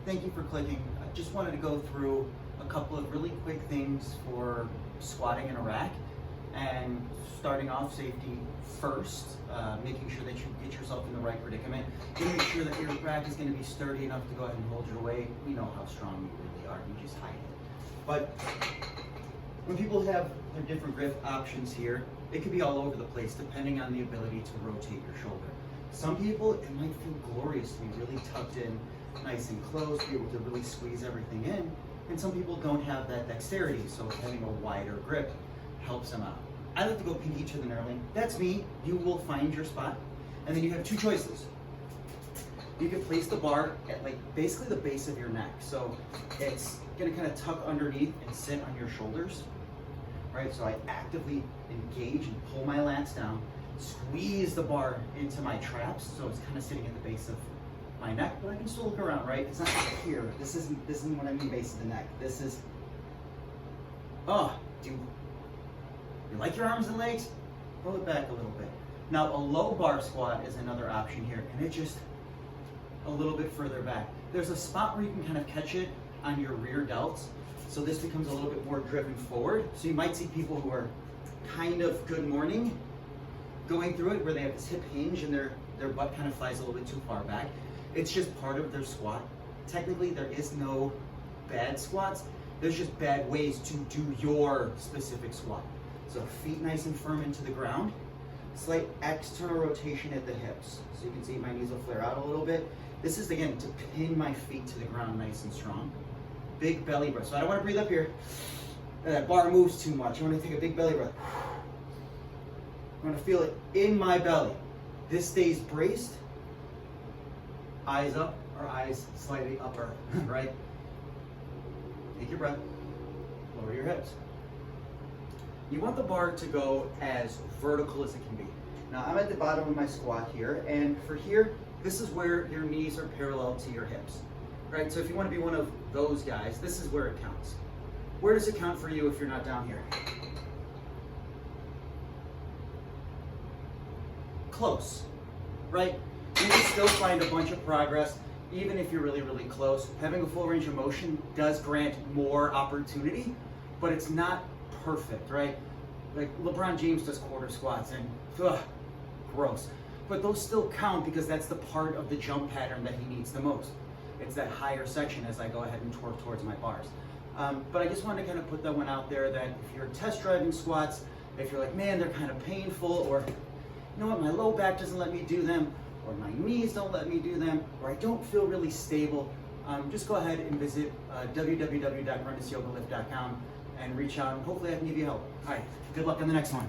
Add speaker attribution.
Speaker 1: Thank you for clicking. I just wanted to go through a couple of really quick things for squatting in a rack, and starting off safety first, making sure that you get yourself in the right predicament. You make sure that your rack is going to be sturdy enough to go ahead and hold your weight. We know how strong you really are, you just hide it. But when people have their different grip options here, it could be all over the place depending on the ability to rotate your shoulder. Some people, it might feel glorious to be really tucked in, nice and close, be able to really squeeze everything in. And some people don't have that dexterity, so having a wider grip helps them out. I like to go pinky to the knurling. That's me. You will find your spot. And then you have two choices. You can place the bar at basically the base of your neck. So it's gonna kind of tuck underneath and sit on your shoulders, right? So I actively engage and pull my lats down, squeeze the bar into my traps, so it's kind of sitting at the base of my neck, but I can still look around, right? It's not like here. This isn't what I mean base of the neck. This is, do you like your arms and legs? Pull it back a little bit. Now a low bar squat is another option here, and it's just a little bit further back. There's a spot where you can kind of catch it on your rear delts, so this becomes a little bit more driven forward. So you might see people who are kind of good morning going through it, where they have this hip hinge and their butt kind of flies a little bit too far back. It's just part of their squat. Technically, there is no bad squats. There's just bad ways to do your specific squat. So feet nice and firm into the ground. Slight external rotation at the hips. So you can see my knees will flare out a little bit. This is, again, to pin my feet to the ground nice and strong. Big belly breath. So I don't want to breathe up here. That bar moves too much. I want to take a big belly breath. I want to feel it in my belly. This stays braced. Eyes up or eyes slightly upper, right? Take your breath. Lower your hips. You want the bar to go as vertical as it can be. Now I'm at the bottom of my squat here, and for here, this is where your knees are parallel to your hips, right? So if you want to be one of those guys, this is where it counts. Where does it count for you if you're not down here? Close, right? You can still find a bunch of progress, even if you're really, really close. Having a full range of motion does grant more opportunity, but it's not perfect, right? Like LeBron James does quarter squats and gross. But those still count because that's the part of the jump pattern that he needs the most. It's that higher section as I go ahead and twerk towards my bars. But I just wanted to kind of put that one out there, that if you're test driving squats, if you're like, man, they're kind of painful, or you know what, my low back doesn't let me do them, or my knees don't let me do them, or I don't feel really stable, just go ahead and visit www.grundasyogalift.com and reach out, and hopefully I can give you help. All right, good luck on the next one.